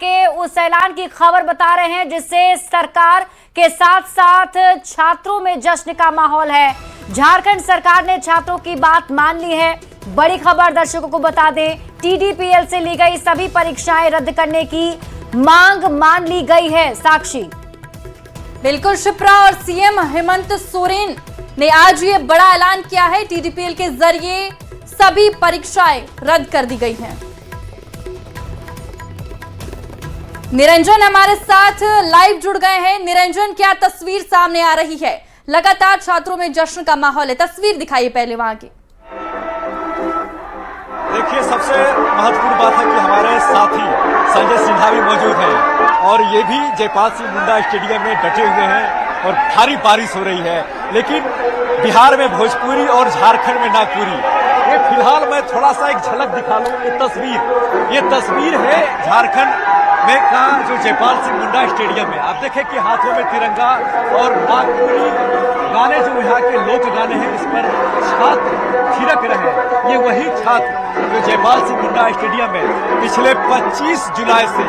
के उस ऐलान की खबर बता रहे हैं जिससे सरकार के साथ साथ छात्रों में जश्न का माहौल है। झारखंड सरकार ने छात्रों की बात मान ली है। बड़ी खबर दर्शकों को बता दें, TDPL से ली गई सभी परीक्षाएं रद्द करने की मांग मान ली गई है। साक्षी बिल्कुल शिप्रा, और सीएम हेमंत सोरेन ने आज ये बड़ा ऐलान किया है। TDPL के जरिए सभी परीक्षाएं रद्द कर दी गई हैं। निरंजन हमारे साथ लाइव जुड़ गए हैं। निरंजन, क्या तस्वीर सामने आ रही है? लगातार छात्रों में जश्न का माहौल है, तस्वीर दिखाइए पहले वहां की। देखिए, सबसे महत्वपूर्ण बात है कि हमारे साथी संजय सिन्हा भी मौजूद हैं और ये भी जयपाल सिंह मुंडा स्टेडियम में डटे हुए हैं और भारी बारिश हो रही है। लेकिन बिहार में भोजपुरी और झारखंड में नागपुरी। ये फिलहाल मैं थोड़ा सा एक झलक दिखा लूं। ये तस्वीर है झारखंड में का जो जयपाल सिंह मुंडा स्टेडियम में। आप देखें कि हाथों में तिरंगा और नागपुरी गाने जो यहाँ के लोक गाने हैं, इस पर छात्र थिरक रहे हैं। ये वही छात्र जो जयपाल सिंह मुंडा स्टेडियम में पिछले 25 जुलाई से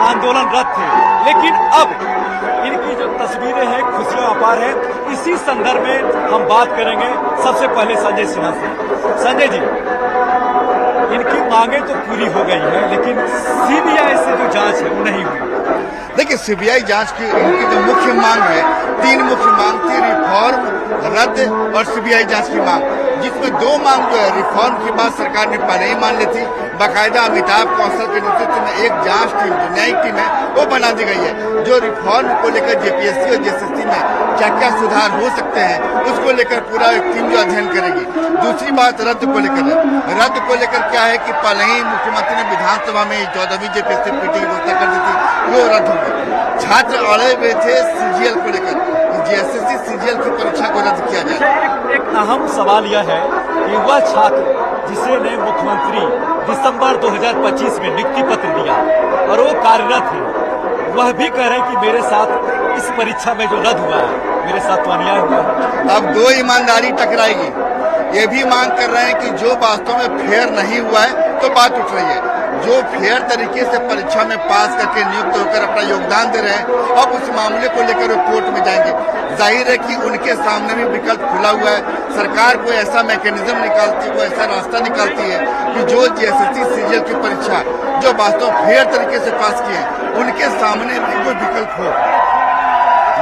आंदोलनरत थे। लेकिन अब इनकी जो तस्वीरें हैं, खुशियां अपार है। इसी संदर्भ में हम बात करेंगे सबसे पहले संजय सिन्हा से। संजय जी, इनकी मांगे तो पूरी हो गई है, लेकिन सीबीआई से जो जांच है वो नहीं हुई। देखिए, सीबीआई जांच की इनकी जो मुख्य मांग है, 3 मुख्य मांग थी, रिफॉर्म, रद्द और सीबीआई जांच की मांग, जिसमें 2 मांग जो है रिफॉर्म की बात सरकार ने पहले ही मान ली थी। बाकायदा अमिताभ कौशल के नेतृत्व में एक जांच टीम, जो न्यायिक टीम है, वो बना दी गई है, जो रिफॉर्म को लेकर जेपीएससी और जेएसएससी में क्या क्या सुधार हो सकते हैं उसको लेकर पूरा एक टीम जो अध्ययन करेगी। दूसरी बात रद्द को लेकर है। रद्द को लेकर क्या है कि पहले ही मुख्यमंत्री ने विधानसभा में 14वीं जेपीएससी पीटी की घोषणा कर दी थी, वो रद्द हो गई। छात्र अड़े हुए थे सीजीएल को लेकर, जेएसएससी सीजीएल की परीक्षा को रद्द किया जाए। एक अहम सवाल यह है कि वह छात्र जिसे ने मुख्यमंत्री दिसंबर 2025 में नियुक्ति पत्र दिया और वो कार्यरत है, वह भी कह रहे हैं कि मेरे साथ इस परीक्षा में जो रद्द हुआ है, मेरे साथ तो अन्याय हुआ है। अब 2 ईमानदारी टकराएगी। ये भी मांग कर रहे हैं कि जो वास्तव में फेयर नहीं हुआ है तो बात उठ रही है। जो फेयर तरीके से परीक्षा में पास करके नियुक्त होकर अपना योगदान दे रहे हैं, अब उस मामले को लेकर वो कोर्ट में जाएंगे। जाहिर है कि उनके सामने भी विकल्प खुला हुआ है। सरकार कोई ऐसा मैकेनिज्म निकालती है, कोई ऐसा रास्ता निकालती है कि जो जेएसएससी सीजीएल की परीक्षा जो वास्तव फेयर तरीके से पास किए हैं, उनके सामने भी कोई विकल्प हो।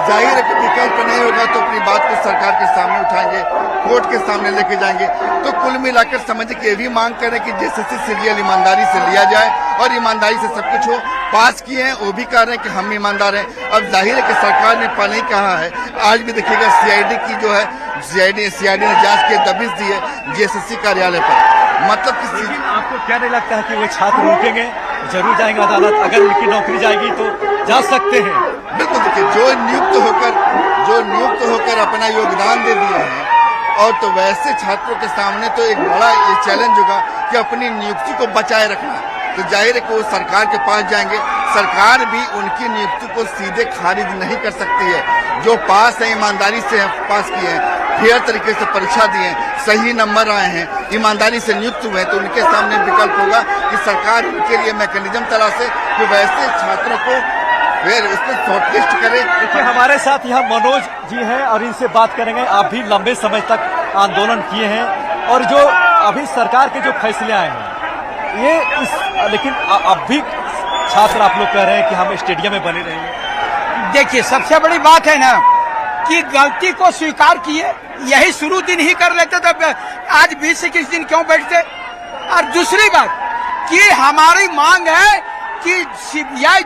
जाहिर है कि विकल्प नहीं होगा तो अपनी बात को सरकार के सामने उठाएंगे, कोर्ट के सामने लेके जाएंगे। तो कुल मिलाकर समझिए कि ये भी मांग करें कि जेएसएससी सीजीएल ईमानदारी से लिया जाए और ईमानदारी से सब कुछ हो। पास किए हैं, वो भी कह रहे हैं कि हम ईमानदार हैं। अब जाहिर है कि सरकार ने पहले ही कहा है, आज भी देखिएगा सीआईडी की जो है सीआईडी ने जांच की दबिश दी है जेएसएससी कार्यालय पर। मतलब कि आपको क्या नहीं लगता है कि वो छात्र रुकेंगे, जरूर जाएंगे अदालत? अगर उनकी नौकरी जाएगी तो जा सकते हैं। बिल्कुल, देखिए, जो नियुक्त होकर अपना योगदान दे दिए हैं, और तो वैसे छात्रों के सामने तो एक बड़ा ये चैलेंज होगा कि अपनी नियुक्ति को बचाए रखना। तो जाहिर है कि वो सरकार के पास जाएंगे। सरकार भी उनकी नियुक्ति को सीधे खारिज नहीं कर सकती है। जो पास है, ईमानदारी से पास किए हैं, फेयर तरीके से परीक्षा दिए हैं, सही नंबर आए हैं, ईमानदारी से नियुक्त हुए हैं, तो उनके सामने विकल्प होगा कि सरकार उनके लिए मैकेनिज्म तलाशे कि वैसे छात्रों को फिर उसमें शॉर्टलिस्ट करे। देखिए, हमारे साथ यहाँ मनोज जी हैं और इनसे बात करेंगे। आप भी लंबे समय तक आंदोलन किए हैं और जो अभी सरकार के जो फैसले आए हैं ये लेकिन अब भी छात्र आप लोग कह रहे हैं कि हम स्टेडियम में बने रहेंगे। देखिए, सबसे बड़ी बात है ना कि गलती को स्वीकार किए, यही शुरू दिन ही कर लेते तो आज 20-21 दिन क्यों बैठते। और दूसरी बात कि हमारी मांग है कि सीबीआई।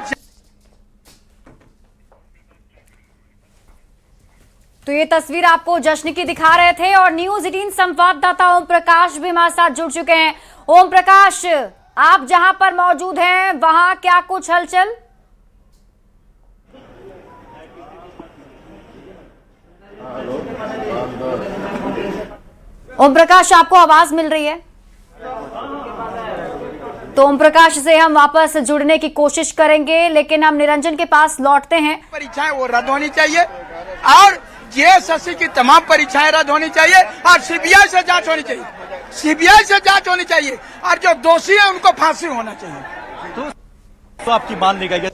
तो ये तस्वीर आपको जश्न की दिखा रहे थे और न्यूज 18 संवाददाता ओम प्रकाश भी हमारे साथ जुड़ चुके हैं। ओम प्रकाश, आप जहां पर मौजूद हैं वहां क्या कुछ हलचल? ओम प्रकाश, आपको आवाज मिल रही है? तो ओम प्रकाश से हम वापस जुड़ने की कोशिश करेंगे, लेकिन हम निरंजन के पास लौटते हैं। परीक्षाएं वो रद्द होनी चाहिए और जेएसएससी की तमाम परीक्षाएं रद्द होनी चाहिए और सीबीआई से जांच होनी चाहिए। सीबीआई से जांच होनी चाहिए और जो दोषी है उनको फांसी होना चाहिए। तो आपकी मान ली गई है।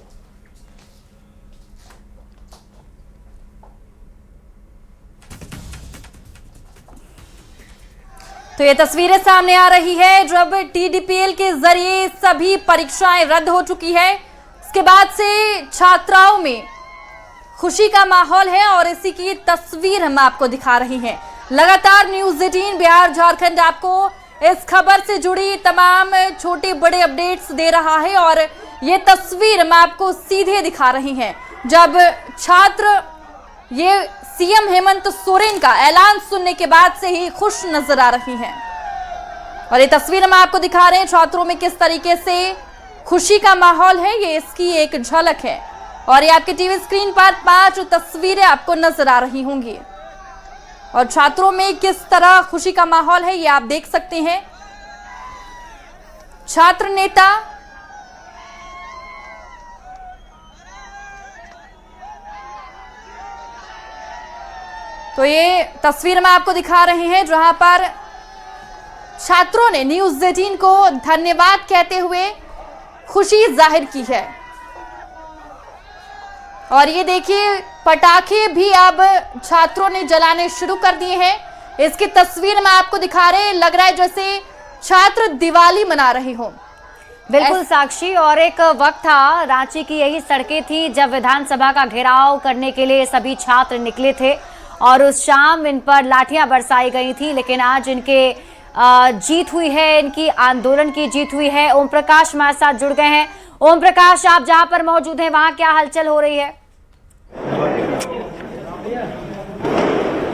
तो ये तस्वीरें सामने आ रही है जब टीडीपीएल के जरिए सभी परीक्षाएं रद्द हो चुकी है। इसके बाद से छात्राओं में खुशी का माहौल है और इसी की तस्वीर हम आपको दिखा रही हैं। लगातार न्यूज़ 18 बिहार झारखंड आपको इस खबर से जुड़ी तमाम छोटे बड़े अपडेट्स दे रहा है और ये तस्वीर हम आपको सीधे दिखा रही हैं जब छात्र ये सीएम हेमंत सोरेन का ऐलान सुनने के बाद से ही खुश नजर आ रही हैं। और ये तस्वीर हम आपको दिखा रहे हैं छात्रों में किस तरीके से खुशी का माहौल है, ये इसकी एक झलक है। और ये आपके टीवी स्क्रीन पर 5 तस्वीरें आपको नजर आ रही होंगी और छात्रों में किस तरह खुशी का माहौल है ये आप देख सकते हैं। छात्र नेता तो ये तस्वीर में आपको दिखा रहे हैं जहां पर छात्रों ने न्यूज़ 18 को धन्यवाद कहते हुए खुशी जाहिर की है। और ये देखिए पटाखे भी अब छात्रों ने जलाने शुरू कर दिए हैं। इसकी तस्वीर में आपको दिखा रहे हैं, लग रहा है जैसे छात्र दिवाली मना रहे हों। बिल्कुल साक्षी, और एक वक्त था रांची की यही सड़कें थी जब विधानसभा का घेराव करने के लिए सभी छात्र निकले थे और उस शाम इन पर लाठियां बरसाई गई थी, लेकिन आज इनके जीत हुई है, इनकी आंदोलन की जीत हुई है। ओम प्रकाश हमारे साथ जुड़ गए हैं। ओम प्रकाश, आप जहां पर मौजूद हैं वहां क्या हलचल हो रही है?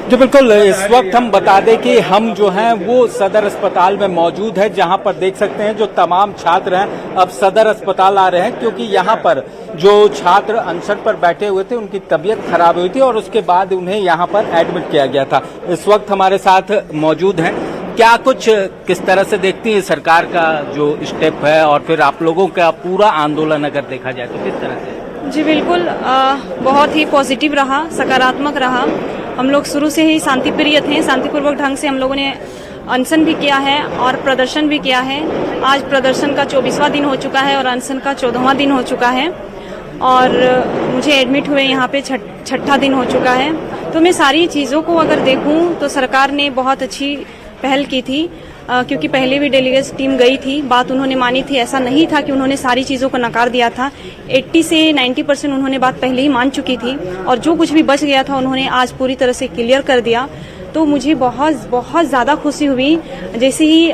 जी बिल्कुल, इस वक्त हम बता दें कि हम जो हैं वो सदर अस्पताल में मौजूद है जहां पर देख सकते हैं जो तमाम छात्र हैं अब सदर अस्पताल आ रहे हैं क्योंकि यहां पर जो छात्र अनशन पर बैठे हुए थे उनकी तबीयत खराब हुई थी और उसके बाद उन्हें यहां पर एडमिट किया गया था। इस वक्त हमारे साथ मौजूद हैं। क्या कुछ किस तरह से देखती है सरकार का जो स्टेप है और फिर आप लोगों का पूरा आंदोलन अगर देखा जाए तो किस तरह से? जी बिल्कुल, बहुत ही पॉजिटिव रहा, सकारात्मक रहा। हम लोग शुरू से ही शांति प्रिय थे, शांतिपूर्वक ढंग से हम लोगों ने अनशन भी किया है और प्रदर्शन भी किया है। आज प्रदर्शन का 24वां दिन हो चुका है और अनशन का 14वां दिन हो चुका है और मुझे एडमिट हुए यहाँ पे छठा दिन हो चुका है। तो मैं सारी चीज़ों को अगर देखूं तो सरकार ने बहुत अच्छी पहल की थी क्योंकि पहले भी डेलीगेट्स टीम गई थी, बात उन्होंने मानी थी। ऐसा नहीं था कि उन्होंने सारी चीज़ों को नकार दिया था। 80 से 90% उन्होंने बात पहले ही मान चुकी थी और जो कुछ भी बच गया था उन्होंने आज पूरी तरह से क्लियर कर दिया। तो मुझे बहुत बहुत ज़्यादा खुशी हुई। जैसे ही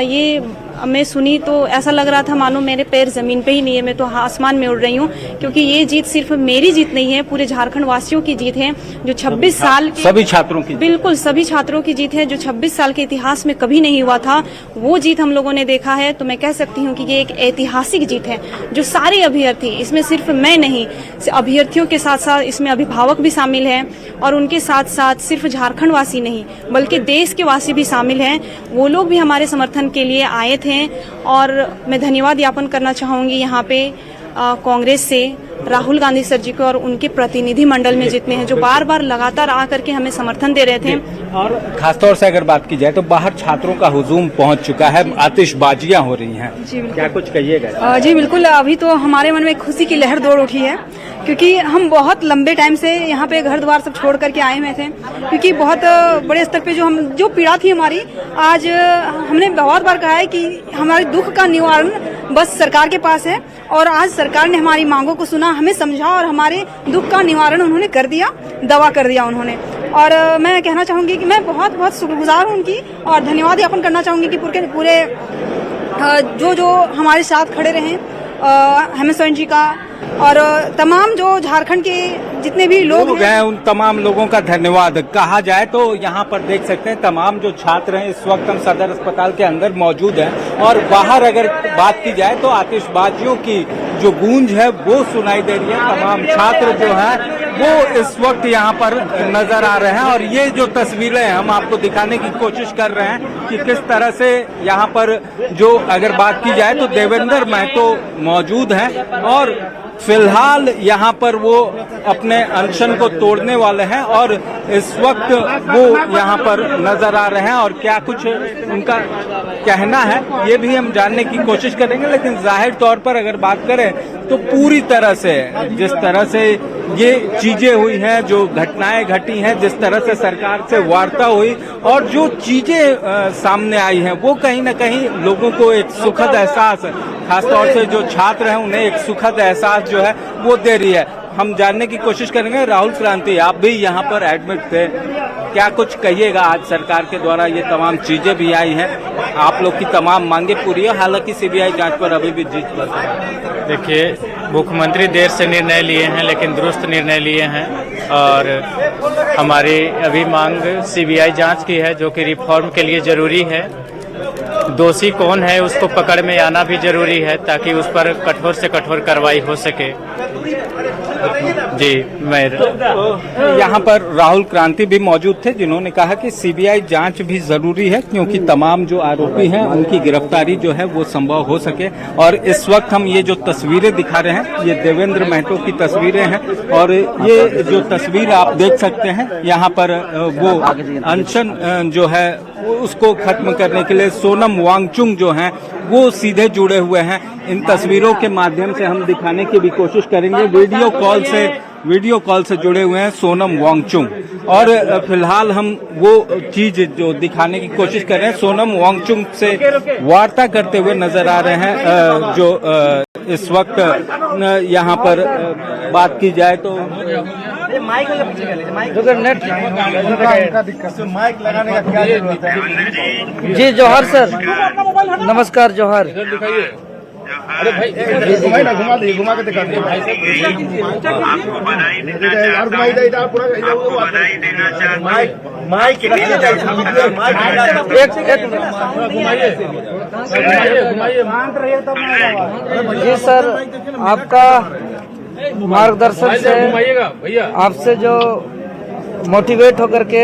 ये मैं सुनी तो ऐसा लग रहा था मानो मेरे पैर जमीन पे ही नहीं है, मैं तो आसमान में उड़ रही हूँ क्योंकि ये जीत सिर्फ मेरी जीत नहीं है, पूरे झारखंड वासियों की जीत है जो 26 साल के सभी छात्रों की, बिल्कुल सभी छात्रों की जीत है जो 26 साल के इतिहास में कभी नहीं हुआ था। वो जीत हम लोगों ने देखा है। तो मैं कह सकती हूँ कि ये एक ऐतिहासिक जीत है जो सारे अभ्यर्थी, इसमें सिर्फ मैं नहीं, अभ्यर्थियों के साथ साथ इसमें अभिभावक भी शामिल हैं और उनके साथ साथ सिर्फ झारखंड वासी नहीं बल्कि देश के वासी भी शामिल हैं। वो लोग भी हमारे समर्थन के लिए आए थे और मैं धन्यवाद ज्ञापन करना चाहूंगी यहाँ पे कांग्रेस से राहुल गांधी सर जी को और उनके प्रतिनिधि मंडल में जितने हैं जो बार बार लगातार आकर के हमें समर्थन दे रहे थे। और खासतौर से अगर बात की जाए तो बाहर छात्रों का हुजूम पहुंच चुका है, आतिशबाजियां हो रही हैं। जी क्या कुछ कहिएगा? जी बिल्कुल, अभी तो हमारे मन में खुशी की लहर दौड़ उठी है क्योंकि हम बहुत लंबे टाइम से यहाँ पे घर द्वार सब छोड़ करके आए हुए थे क्योंकि बहुत बड़े स्तर पे जो पीड़ा थी हमारी, आज हमने बहुत बार कहा है कि हमारे दुख का निवारण बस सरकार के पास है और आज सरकार ने हमारी मांगों को सुना, हमें समझा और हमारे दुख का निवारण उन्होंने कर दिया, दवा कर दिया उन्होंने। और मैं कहना चाहूंगी कि मैं बहुत बहुत शुक्रगुजार हूँ उनकी और धन्यवाद ज्ञापन करना चाहूंगी कि पूरे जो हमारे साथ खड़े रहे हेमंत सोरेन जी का और तमाम जो झारखंड के जितने भी लोग हैं उन तमाम लोगों का धन्यवाद। कहा जाए तो यहाँ पर देख सकते हैं तमाम जो छात्र हैं इस वक्त हम सदर अस्पताल के अंदर मौजूद हैं और बाहर अगर बात की जाए तो आतिशबाजियों की जो गूंज है वो सुनाई दे रही है। तमाम छात्र जो है वो इस वक्त यहाँ पर नजर आ रहे हैं। और ये जो तस्वीरें हम आपको दिखाने की कोशिश कर रहे हैं कि किस तरह से यहाँ पर जो अगर बात की जाए तो देवेंद्र महतो मौजूद हैं और फिलहाल यहाँ पर वो अपने अनशन को तोड़ने वाले हैं और इस वक्त वो यहाँ पर नजर आ रहे हैं और क्या कुछ उनका कहना है ये भी हम जानने की कोशिश करेंगे। लेकिन जाहिर तौर पर अगर बात करें तो पूरी तरह से जिस तरह से ये चीजें हुई हैं, जो घटनाएं घटी हैं, जिस तरह से सरकार से वार्ता हुई और जो चीजें सामने आई हैं वो कहीं ना कहीं लोगों को एक सुखद एहसास, खासतौर से जो छात्र हैं उन्हें एक सुखद एहसास जो है वो दे रही है। हम जानने की कोशिश करेंगे। राहुल क्रांति, आप भी यहाँ पर एडमिट थे, क्या कुछ कहिएगा? आज सरकार के द्वारा ये तमाम चीजें भी आई हैं, आप लोग की तमाम मांगे पूरी है, हालांकि सीबीआई जांच पर अभी भी जीत पर है। देखिए, मुख्यमंत्री देर से निर्णय लिए हैं लेकिन दुरुस्त निर्णय लिए हैं और हमारी अभी मांग सीबीआई जांच की है, जो कि रिफॉर्म के लिए जरूरी है। दोषी कौन है उसको पकड़ में आना भी जरूरी है ताकि उस पर कठोर से कठोर कार्रवाई हो सके। जी, मैं यहाँ पर राहुल क्रांति भी मौजूद थे जिन्होंने कहा कि सीबीआई जांच भी जरूरी है क्योंकि तमाम जो आरोपी हैं उनकी गिरफ्तारी जो है वो संभव हो सके। और इस वक्त हम ये जो तस्वीरें दिखा रहे हैं ये देवेंद्र महतो की तस्वीरें हैं और ये जो तस्वीर आप देख सकते हैं यहाँ पर वो अनशन जो है उसको खत्म करने के लिए सोनम वांगचुक जो हैं वो सीधे जुड़े हुए हैं। इन तस्वीरों के माध्यम से हम दिखाने की भी कोशिश करेंगे। वीडियो कॉल से जुड़े हुए हैं सोनम वांगचुक और फिलहाल हम वो चीज जो दिखाने की कोशिश कर रहे हैं, सोनम वांगचुक से वार्ता करते हुए नजर आ रहे हैं। जो इस वक्त यहाँ पर बात की जाए तो माइक लगाने का क्या जरूरत है? जी जौहर सर, नमस्कार जौहर। अरे भाई घुमा के दिखा आपको बधाई देना चाहता माइक जी सर, आपका मार्गदर्शन से आपसे जो मोटिवेट होकर के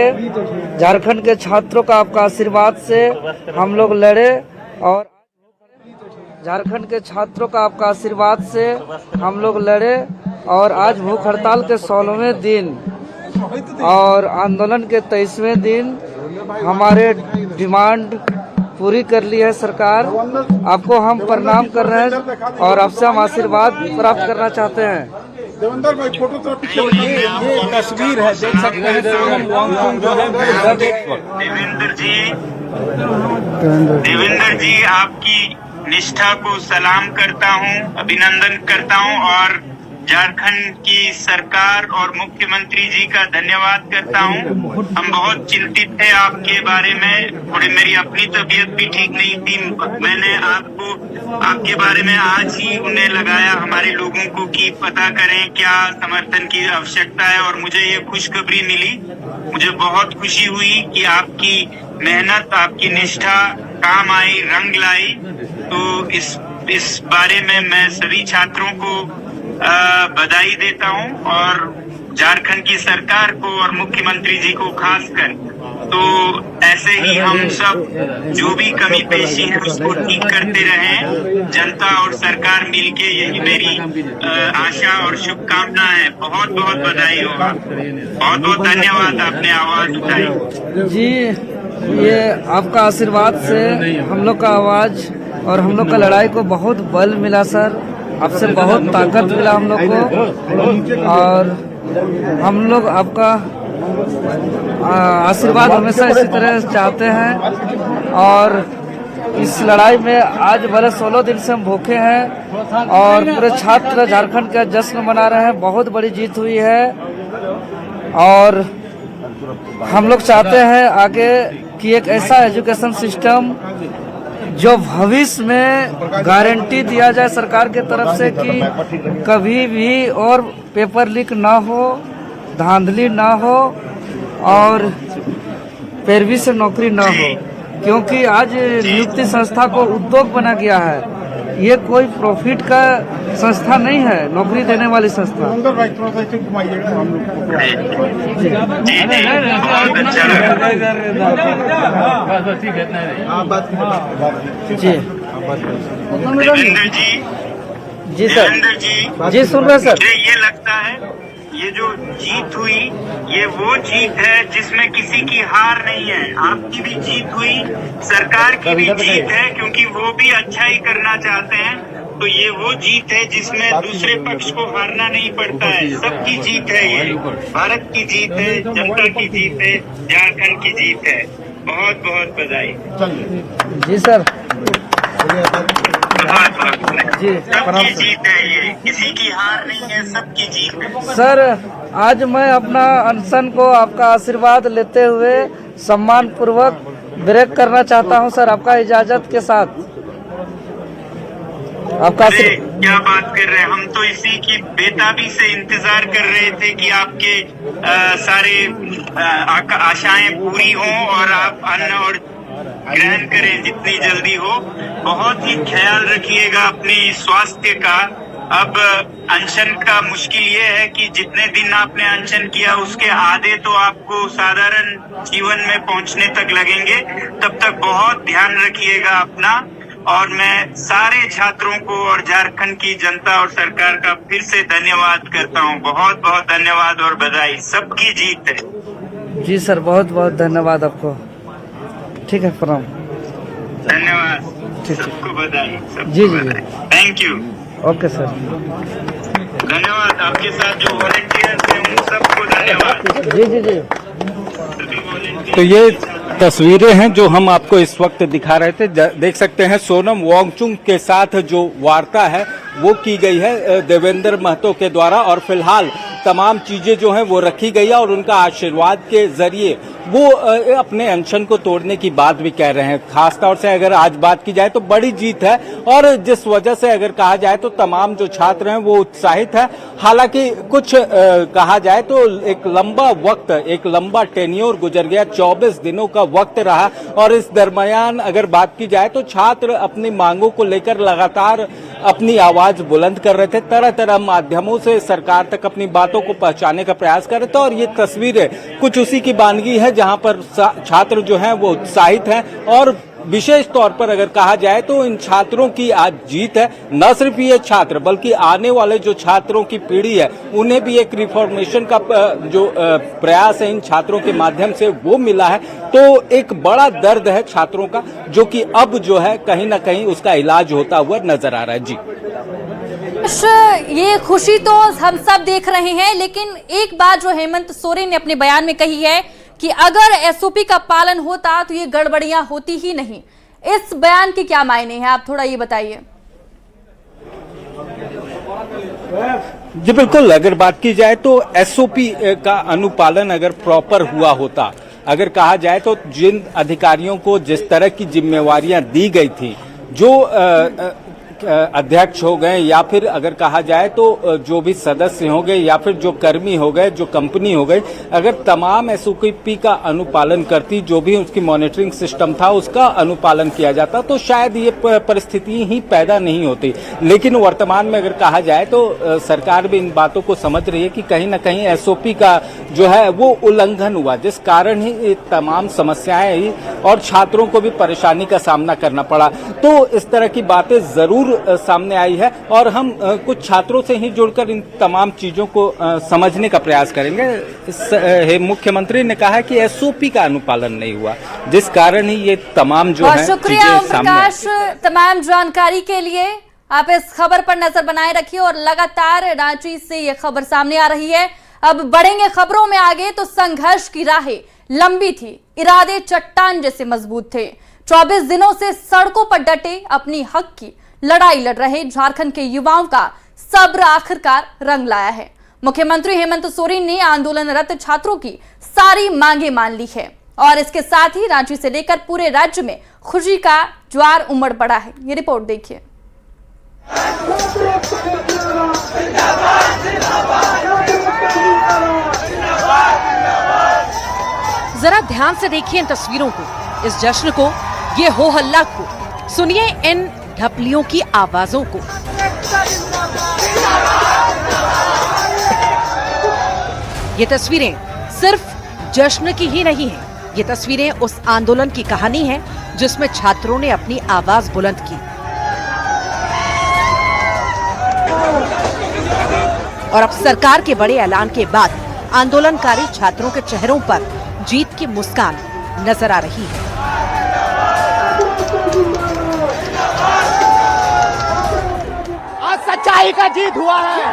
झारखंड के छात्रों का आपका आशीर्वाद से हम लोग लड़े और झारखंड के छात्रों का आपका आशीर्वाद से हम लोग लड़े और आज भूख हड़ताल के 16वें दिन और आंदोलन के 23वें दिन हमारे डिमांड पूरी कर ली है सरकार। आपको हम प्रणाम कर रहे हैं और आपसे हम आशीर्वाद प्राप्त करना चाहते हैं। देवेंद्र भाई फोटो तो पीछे ये तस्वीर है, देख सकते हैं सोनम वांगचुक जो है। देवेंद्र जी आपकी निष्ठा को सलाम करता हूं, अभिनंदन करता हूं और झारखंड की सरकार और मुख्यमंत्री जी का धन्यवाद करता हूं। हम बहुत चिंतित थे आपके बारे में, थोड़ी मेरी अपनी तबीयत भी ठीक नहीं थी। मैंने आपके बारे में आज ही उन्हें लगाया हमारे लोगों को कि पता करें क्या समर्थन की आवश्यकता है और मुझे ये खुशखबरी मिली। मुझे बहुत खुशी हुई कि आपकी मेहनत, आपकी निष्ठा काम आई, रंग लाई। तो इस बारे में मैं सभी छात्रों को बधाई देता हूं और झारखंड की सरकार को और मुख्यमंत्री जी को खासकर। तो ऐसे ही हम सब जो भी कमी पेशी है उसको ठीक करते रहें, जनता और सरकार मिलके, यही मेरी आशा और शुभकामना है। बहुत बहुत बधाई होगा, बहुत बहुत धन्यवाद आपने आवाज उठाई। जी, ये आपका आशीर्वाद से हम लोग का आवाज और हम लोग का लड़ाई को बहुत बल मिला सर, आपसे बहुत ताकत मिला हम लोग को और हम लोग आपका आशीर्वाद हमेशा इसी तरह चाहते हैं। और इस लड़ाई में आज भले 16 दिन से हम भूखे हैं और पूरे छात्र झारखंड का जश्न मना रहे हैं। बहुत बड़ी जीत हुई है और हम लोग चाहते हैं आगे कि एक ऐसा एजुकेशन सिस्टम जो भविष्य में गारंटी दिया जाए सरकार के तरफ से कि कभी भी और पेपर लीक ना हो, धांधली ना हो और पैरवी से नौकरी ना हो, क्योंकि आज नियुक्ति संस्था को उद्योग बना गया है। ये कोई प्रॉफिट का संस्था नहीं है, नौकरी देने वाली संस्था। जी जी, बहुत अच्छा लगा। जी देवेंद्र जी, जी सर, देवेंद्र जी, जी सुन रहे सर। मुझे ये लगता है ये जो जीत हुई ये वो जीत है जिसमें किसी की हार नहीं है। आपकी भी जीत हुई, सरकार की भी जीत है, क्योंकि वो भी अच्छा ही करना चाहते हैं। तो ये वो जीत है जिसमें दूसरे पक्ष को हारना नहीं पड़ता है। सबकी जीत है, ये भारत की जीत है, जनता की जीत है, झारखंड की जीत है। बहुत बहुत बधाई। जी सर, जी सबकी जीत है, ये किसी की हार नहीं है, सबकी जीत है। सर, आज मैं अपना अनशन को आपका आशीर्वाद लेते हुए सम्मान पूर्वक ब्रेक करना चाहता हूं सर, आपका इजाजत के साथ। आपका अरे क्या बात कर रहे हैं, हम तो इसी की बेताबी से इंतजार कर रहे थे कि आपके सारे आशाएं पूरी हों और आप अन्न और ग्रहण करें जितनी जल्दी हो। बहुत ही ख्याल रखिएगा अपने स्वास्थ्य का। अब अनशन का मुश्किल ये है कि जितने दिन आपने अनशन किया उसके आधे तो आपको साधारण जीवन में पहुंचने तक लगेंगे। तब तक बहुत ध्यान रखिएगा अपना। और मैं सारे छात्रों को और झारखंड की जनता और सरकार का फिर से धन्यवाद करता हूं। बहुत बहुत धन्यवाद और बधाई, सबकी जीत है। जी सर, बहुत बहुत धन्यवाद आपको। ठीक है, प्रणाम। धन्यवाद, ठीक, सबको बधाई, सबको जी, जी, बधाई। Thank you. ओके सर, धन्यवाद। आपके साथ जो वॉलंटियर्स हैं उन सबको धन्यवाद। जी जी जी। तो ये तस्वीरें हैं जो हम आपको इस वक्त दिखा रहे थे। देख सकते हैं सोनम वांगचुक के साथ जो वार्ता है वो की गई है देवेंद्र महतो के द्वारा, और फिलहाल तमाम चीजें जो हैं वो रखी गई है और उनका आशीर्वाद के जरिए वो अपने अनशन को तोड़ने की बात भी कह रहे हैं। खासतौर से अगर आज बात की जाए तो बड़ी जीत है, और जिस वजह से अगर कहा जाए तो तमाम जो छात्र हैं वो उत्साहित है। हालांकि कुछ कहा जाए तो एक लंबा वक्त, एक लंबा टेन्योर गुजर गया, 24 दिनों का वक्त रहा, और इस दरमियान अगर बात की जाए तो छात्र अपनी मांगों को लेकर लगातार अपनी आवाज बुलंद कर रहे थे, तरह तरह माध्यमों से सरकार तक अपनी बातों को पहुंचाने का प्रयास कर रहे थे। और ये तस्वीरें कुछ उसी की बानगी है जहां पर छात्र जो हैं वो उत्साहित हैं, और विशेष तौर पर अगर कहा जाए तो इन छात्रों की आज जीत है। न सिर्फ ये छात्र बल्कि आने वाले जो छात्रों की पीढ़ी है उन्हें भी एक रिफॉर्मेशन का जो प्रयास है इन छात्रों के माध्यम से वो मिला है। तो एक बड़ा दर्द है छात्रों का, जो कि अब जो है कहीं ना कहीं उसका इलाज होता हुआ नजर आ रहा है। जी, ये खुशी तो हम सब देख रहे हैं, लेकिन एक बात जो हेमंत सोरेन ने अपने बयान में कही है कि अगर एसओपी का पालन होता तो ये गड़बड़ियां होती ही नहीं। इस बयान के क्या मायने हैं, आप थोड़ा ये बताइए। जी बिल्कुल, अगर बात की जाए तो एसओपी का अनुपालन अगर प्रॉपर हुआ होता, अगर कहा जाए तो जिन अधिकारियों को जिस तरह की जिम्मेवारियां दी गई थी, जो अध्यक्ष हो गए या फिर अगर कहा जाए तो जो भी सदस्य हो गए या फिर जो कर्मी हो गए, जो कंपनी हो गई, अगर तमाम एसओपी का अनुपालन करती, जो भी उसकी मॉनिटरिंग सिस्टम था उसका अनुपालन किया जाता, तो शायद ये परिस्थिति ही पैदा नहीं होती। लेकिन वर्तमान में अगर कहा जाए तो सरकार भी इन बातों को समझ रही है कि कहीं ना कहीं एसओपी का जो है वो उल्लंघन हुआ, जिस कारण ही ये तमाम समस्याएं आई और छात्रों को भी परेशानी का सामना करना पड़ा। तो इस तरह की बातें जरूर सामने आई है, और हम कुछ छात्रों से ही जुड़कर इन तमाम चीजों को समझने का प्रयास करेंगे। मुख्यमंत्री ने कहा है कि एसओपी का अनुपालन नहीं हुआ, जिस कारण ही ये तमाम जो है शुक्रिया ओम प्रकाश तमाम जानकारी के लिए। आप इस खबर पर नजर बनाए रखिए और लगातार रांची से ये खबर सामने आ रही है। अब बढ़ेंगे खबरों में आगे तो संघर्ष की राहें लंबी थी, इरादे चट्टान जैसे मजबूत थे। 24 दिनों से सड़कों पर डटे अपनी हक की लड़ाई लड़ रहे झारखंड के युवाओं का सब्र आखिरकार रंग लाया है। मुख्यमंत्री हेमंत सोरेन ने आंदोलनरत छात्रों की सारी मांगे मान ली है, और इसके साथ ही रांची से लेकर पूरे राज्य में खुशी का ज्वार उमड़ पड़ा है। ये रिपोर्ट देखिए। जरा ध्यान से देखिए इन तस्वीरों को, इस जश्न को, ये हो हल्ला को। सुनिए इन ढपलियों की आवाजों को। ये तस्वीरें सिर्फ जश्न की ही नहीं है, ये तस्वीरें उस आंदोलन की कहानी है जिसमें छात्रों ने अपनी आवाज बुलंद की। और अब सरकार के बड़े ऐलान के बाद आंदोलनकारी छात्रों के चेहरों पर जीत की मुस्कान नजर आ रही है। आज सच्चाई का जीत हुआ है,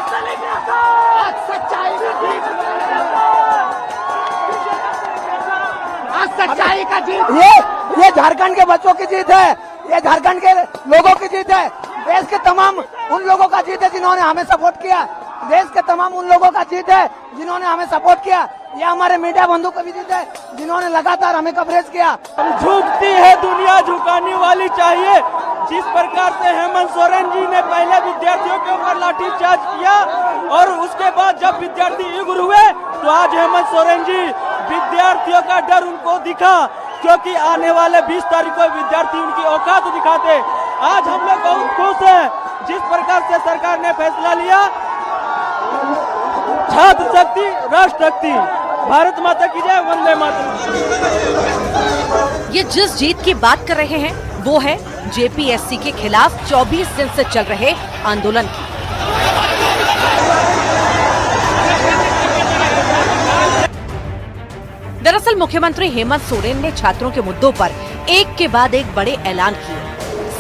आज सच्चाई का जीत हुआ है, आज सच्चाई का जीत। ये झारखंड के बच्चों की जीत है, ये झारखंड के लोगों की जीत है, देश के तमाम उन लोगों का जीत है जिन्होंने हमें सपोर्ट किया, देश के तमाम उन लोगों का जीत है जिन्होंने हमें सपोर्ट किया। ये हमारे मीडिया बंधु का भी जीत है जिन्होंने लगातार हमें कवरेज किया। झुकती है दुनिया, झुकाने वाली चाहिए। जिस प्रकार से हेमंत सोरेन जी ने पहले विद्यार्थियों के ऊपर लाठीचार्ज किया और उसके बाद जब विद्यार्थी उग्र हुए तो आज हेमंत सोरेन जी विद्यार्थियों का डर उनको दिखा, क्योंकि आने वाले 20 तारीख को विद्यार्थी उनकी औकात दिखाते। आज हम लोग बहुत खुश हैं जिस प्रकार से सरकार ने फैसला लिया। छात्र शक्ति, राष्ट्र शक्ति, भारत माता की जय, वंदे मातरम। ये जिस जीत की बात कर रहे हैं वो है जेपीएससी के खिलाफ 24 दिन से चल रहे आंदोलन की। दरअसल मुख्यमंत्री हेमंत सोरेन ने छात्रों के मुद्दों पर एक के बाद एक बड़े ऐलान किए।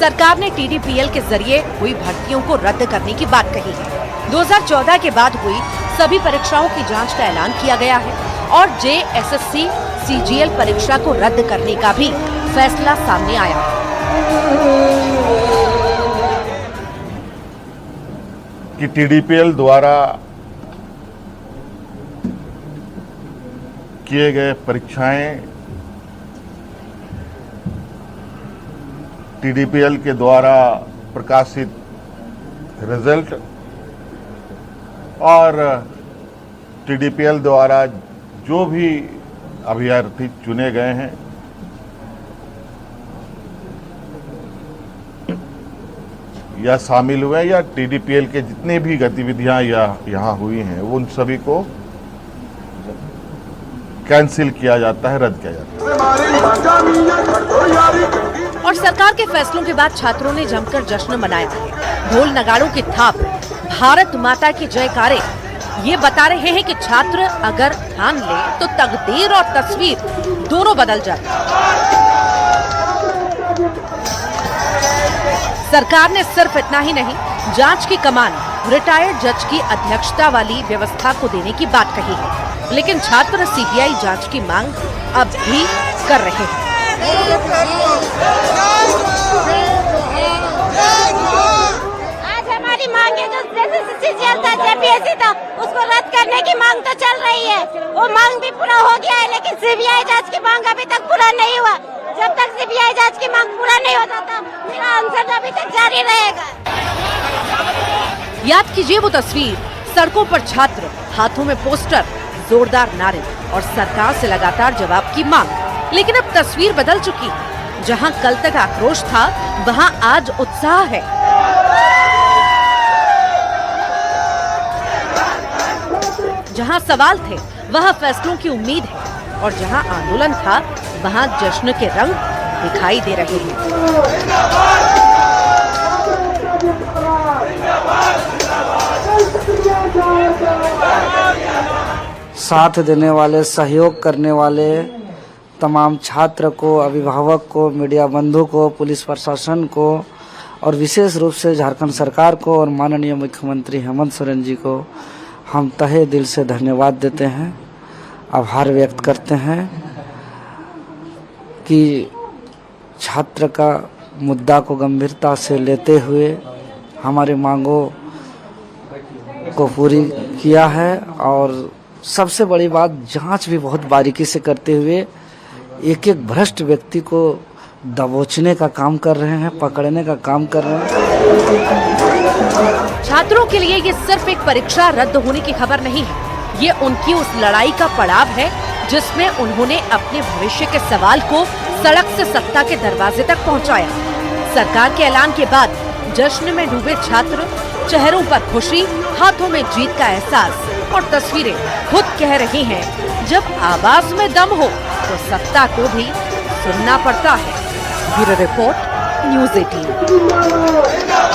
सरकार ने टीडीपीएल के जरिए हुई भर्तियों को रद्द करने की बात कही है। 2014 के बाद हुई सभी परीक्षाओं की जांच का ऐलान किया गया है और जेएसएससी सीजीएल परीक्षा को रद्द करने का भी फैसला सामने आया है। कि टीडीपीएल द्वारा किए गए परीक्षाएं टीडीपीएल के द्वारा प्रकाशित रिजल्ट और टीडीपीएल द्वारा जो भी अभ्यर्थी चुने गए हैं या शामिल हुए या टीडीपीएल के जितनी भी गतिविधियां यहाँ हुई हैं वो उन सभी को कैंसिल किया जाता है, रद्द किया जाता है। और सरकार के फैसलों के बाद छात्रों ने जमकर जश्न मनाया है। ढोल नगाड़ों की थाप, भारत माता की जयकारे ये बता रहे हैं कि छात्र अगर ठान ले तो तकदीर और तस्वीर दोनों बदल जाती है। सरकार ने सिर्फ इतना ही नहीं, जांच की कमान रिटायर्ड जज की अध्यक्षता वाली व्यवस्था को देने की बात कही है, लेकिन छात्र सीबीआई जांच की मांग अब भी कर रहे हैं। आज हमारी मांग है, जो सीजीएल था, जेपीएससी था, उसको रद्द करने की मांग तो चल रही है। वो मांग भी पूरा हो गया है, लेकिन सीबीआई जांच की मांग अभी तक पूरा नहीं हुआ। जब तक सीबीआई जांच की मांग पूरा नहीं हो जाता, मेरा आंदोलन अभी तक जारी रहेगा। याद कीजिए वो तस्वीर, सड़कों पर छात्र, हाथों में पोस्टर, जोरदार नारे और सरकार से लगातार जवाब की मांग। लेकिन अब तस्वीर बदल चुकी है। जहां कल तक आक्रोश था, वहां आज उत्साह है। जहां सवाल थे, वहां फैसलों की उम्मीद है, और जहां आंदोलन था, वहां जश्न के रंग दिखाई दे रहे हैं। साथ देने वाले, सहयोग करने वाले तमाम छात्र को, अभिभावक को, मीडिया बंधु को, पुलिस प्रशासन को और विशेष रूप से झारखंड सरकार को और माननीय मुख्यमंत्री हेमंत सोरेन जी को हम तहे दिल से धन्यवाद देते हैं, आभार व्यक्त करते हैं कि छात्र का मुद्दा को गंभीरता से लेते हुए हमारी मांगों को पूरी किया है। और सबसे बड़ी बात, जांच भी बहुत बारीकी से करते हुए एक एक भ्रष्ट व्यक्ति को दबोचने का काम कर रहे हैं, पकड़ने का काम कर रहे हैं। छात्रों के लिए ये सिर्फ एक परीक्षा रद्द होने की खबर नहीं है, ये उनकी उस लड़ाई का पड़ाव है जिसमें उन्होंने अपने भविष्य के सवाल को सड़क से सत्ता के दरवाजे तक पहुंचाया। सरकार के ऐलान के बाद जश्न में डूबे छात्र, चेहरों पर खुशी, हाथों में जीत का एहसास और तस्वीरें खुद कह रही हैं, जब आवाज में दम हो तो सत्ता को भी सुनना पड़ता है। Bureau report, news 18।